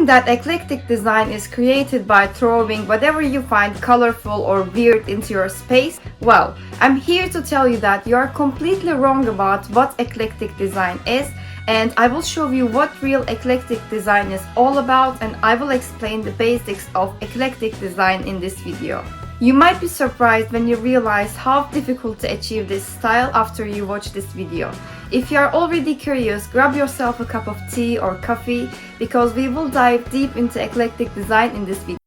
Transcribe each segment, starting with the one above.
think that eclectic design is created by throwing whatever you find colorful or weird into your space? Well, I'm here to tell you that you are completely wrong about what eclectic design is, and I will show you what real eclectic design is all about, and I will explain the basics of eclectic design in this video. You might be surprised when you realize how difficult to achieve this style after you watch this video. If you are already curious, grab yourself a cup of tea or coffee because we will dive deep into eclectic design in this video.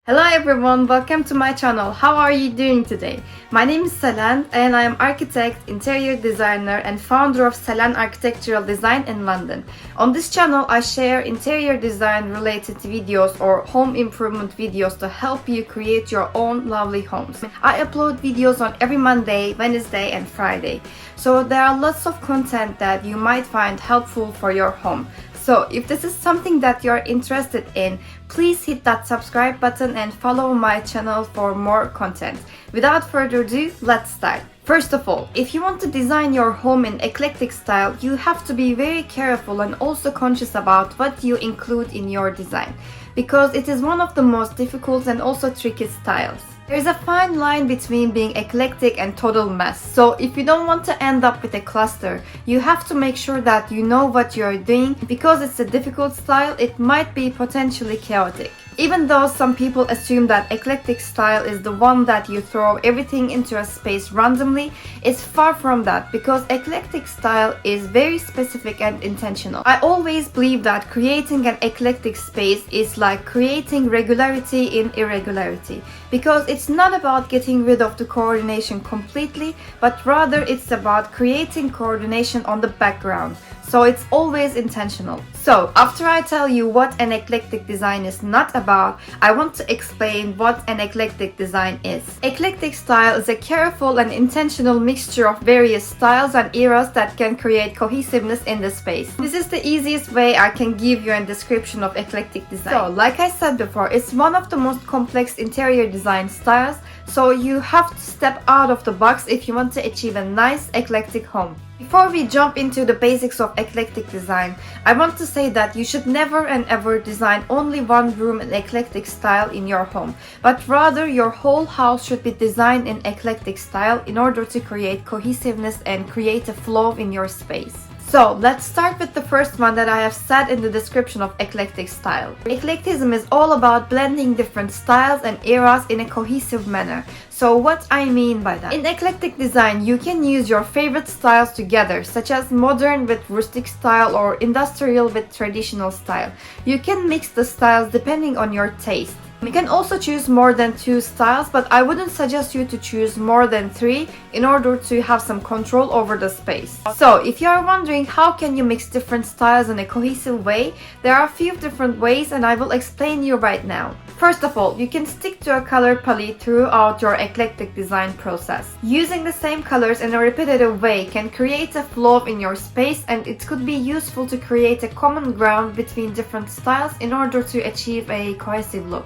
Hello everyone, welcome to my channel. How are you doing today? My name is Selen and I am architect, interior designer and founder of Selen Architectural Design in London. On this channel I share interior design related videos or home improvement videos to help you create your own lovely homes. I upload videos on every Monday, Wednesday and Friday. So there are lots of content that you might find helpful for your home. So if this is something that you're interested in, please hit that subscribe button and follow my channel for more content. Without further ado, let's start. First of all, if you want to design your home in eclectic style, you have to be very careful and also conscious about what you include in your design, because it is one of the most difficult and also tricky styles. There is a fine line between being eclectic and total mess, so if you don't want to end up with a cluster, you have to make sure that you know what you are doing. Because it's a difficult style, it might be potentially chaotic. Even though some people assume that eclectic style is the one that you throw everything into a space randomly, it's far from that, because eclectic style is very specific and intentional. I always believe that creating an eclectic space is like creating regularity in irregularity, because it's not about getting rid of the coordination completely, but rather it's about creating coordination on the background. So it's always intentional. So after I tell you what an eclectic design is not about, I want to explain what an eclectic design is. Eclectic style is a careful and intentional mixture of various styles and eras that can create cohesiveness in the space. This is the easiest way I can give you a description of eclectic design. So like I said before, it's one of the most complex interior design styles, so you have to step out of the box if you want to achieve a nice eclectic home. Before we jump into the basics of eclectic design, I want to say that you should never and ever design only one room in eclectic style in your home, but rather your whole house should be designed in eclectic style in order to create cohesiveness and create a flow in your space. So let's start with the first one that I have said in the description of eclectic style. Eclecticism is all about blending different styles and eras in a cohesive manner. So what I mean by that? In eclectic design, you can use your favorite styles together, such as modern with rustic style or industrial with traditional style. You can mix the styles depending on your taste. You can also choose more than 2 styles, but I wouldn't suggest you to choose more than 3 in order to have some control over the space. So if you are wondering how can you mix different styles in a cohesive way, there are a few different ways and I will explain you right now. First of all, you can stick to a color palette throughout your eclectic design process. Using the same colors in a repetitive way can create a flow in your space, and it could be useful to create a common ground between different styles in order to achieve a cohesive look.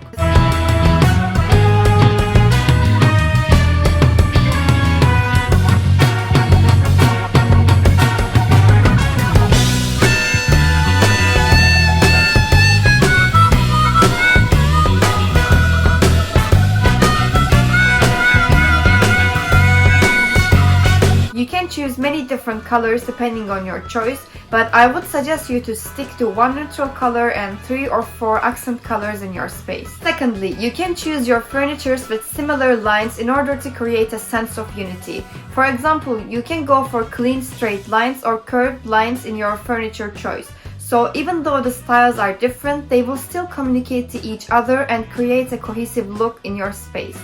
You can choose many different colors depending on your choice, but I would suggest you to stick to 1 neutral color and 3 or 4 accent colors in your space. Secondly, you can choose your furnitures with similar lines in order to create a sense of unity. For example, you can go for clean straight lines or curved lines in your furniture choice. So even though the styles are different, they will still communicate to each other and create a cohesive look in your space.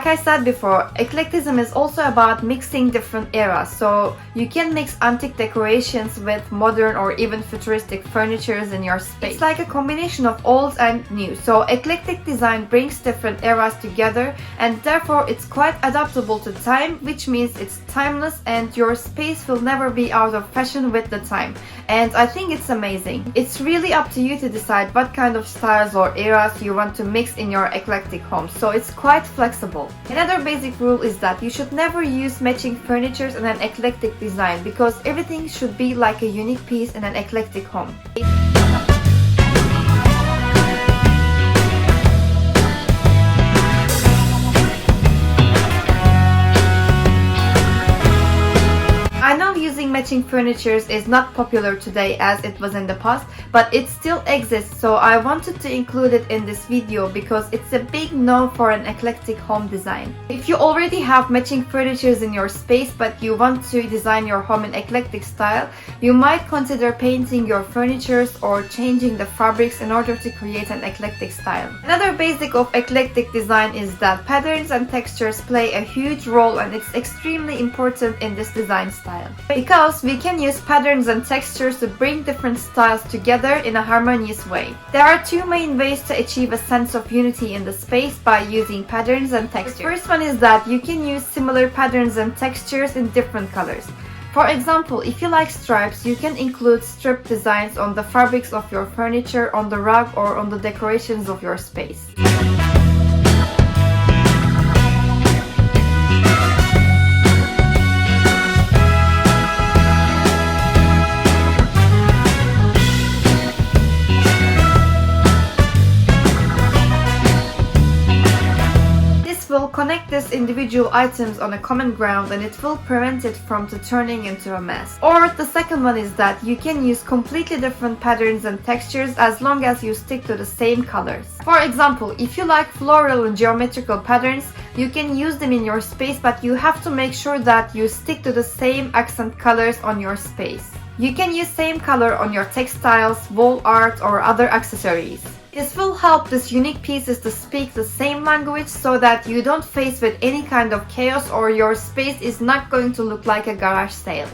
Like I said before, eclecticism is also about mixing different eras, so you can mix antique decorations with modern or even futuristic furnitures in your space. It's like a combination of old and new, so eclectic design brings different eras together, and therefore it's quite adaptable to time, which means it's timeless and your space will never be out of fashion with the time. And I think it's amazing. It's really up to you to decide what kind of styles or eras you want to mix in your eclectic home, so it's quite flexible. Another basic rule is that you should never use matching furniture in an eclectic design, because everything should be like a unique piece in an eclectic home. I know using matching furniture is not popular today as it was in the past, but it still exists, so I wanted to include it in this video because it's a big no for an eclectic home design. If you already have matching furniture in your space but you want to design your home in eclectic style, you might consider painting your furniture or changing the fabrics in order to create an eclectic style. Another basic of eclectic design is that patterns and textures play a huge role, and it's extremely important in this design style, because we can use patterns and textures to bring different styles together in a harmonious way. There are two main ways to achieve a sense of unity in the space by using patterns and textures. The first one is that you can use similar patterns and textures in different colors. For example, if you like stripes, you can include strip designs on the fabrics of your furniture, on the rug, or on the decorations of your space. Will connect these individual items on a common ground, and it will prevent it from turning into a mess. Or the second one is that you can use completely different patterns and textures as long as you stick to the same colors. For example, if you like floral and geometrical patterns, you can use them in your space, but you have to make sure that you stick to the same accent colors on your space. You can use same color on your textiles, wall art, or other accessories. This will help these unique pieces to speak the same language so that you don't face with any kind of chaos, or your space is not going to look like a garage sale.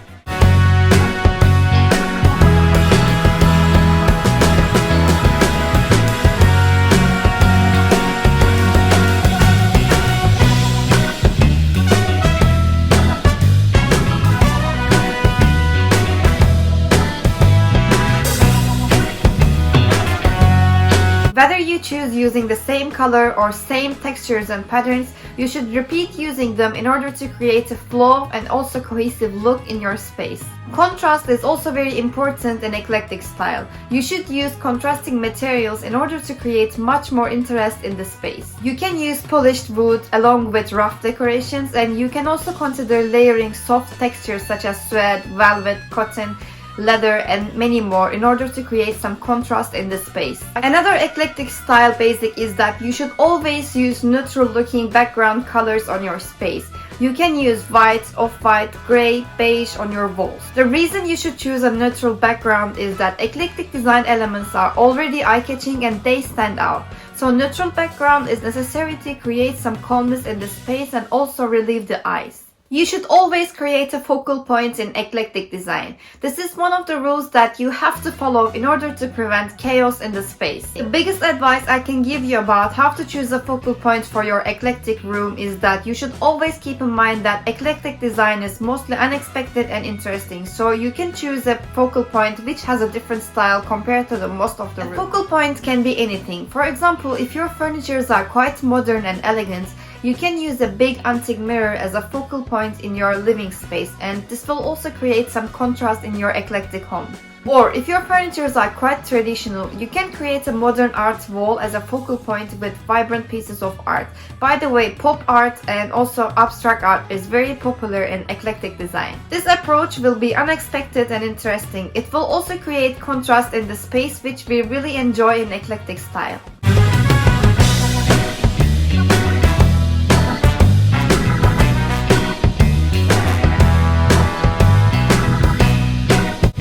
Whether you choose using the same color or same textures and patterns, you should repeat using them in order to create a flow and also cohesive look in your space. Contrast is also very important in eclectic style. You should use contrasting materials in order to create much more interest in the space. You can use polished wood along with rough decorations, and you can also consider layering soft textures such as suede, velvet, cotton, leather, and many more in order to create some contrast in the space. Another eclectic style basic is that you should always use neutral looking background colors on your space. You can use white, off-white, grey, beige on your walls. The reason you should choose a neutral background is that eclectic design elements are already eye-catching and they stand out. So neutral background is necessary to create some calmness in the space and also relieve the eyes. You should always create a focal point in eclectic design. This is one of the rules that you have to follow in order to prevent chaos in the space. The biggest advice I can give you about how to choose a focal point for your eclectic room is that you should always keep in mind that eclectic design is mostly unexpected and interesting, so you can choose a focal point which has a different style compared to the most of the room. A focal point can be anything. For example, if your furnitures are quite modern and elegant, you can use a big antique mirror as a focal point in your living space, and this will also create some contrast in your eclectic home. Or if your furnitures are quite traditional, you can create a modern art wall as a focal point with vibrant pieces of art. By the way, pop art and also abstract art is very popular in eclectic design. This approach will be unexpected and interesting. It will also create contrast in the space, which we really enjoy in eclectic style.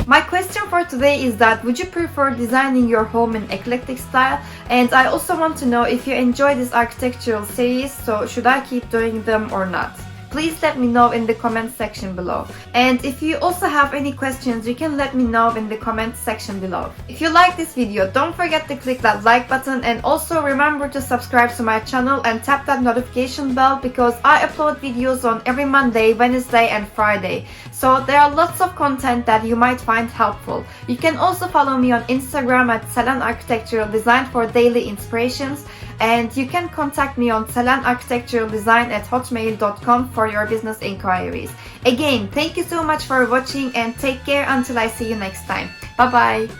My question for today is that would you prefer designing your home in eclectic style? And I also want to know if you enjoy this architectural series, so should I keep doing them or not? Please let me know in the comment section below. And if you also have any questions, you can let me know in the comment section below. If you like this video, don't forget to click that like button, and also remember to subscribe to my channel and tap that notification bell, because I upload videos on every Monday, Wednesday and Friday. So there are lots of content that you might find helpful. You can also follow me on Instagram at selenarchitecturaldesign for daily inspirations. And you can contact me on selenarchitecturaldesign@hotmail.com for your business inquiries. Again, thank you so much for watching and take care until I see you next time. Bye bye!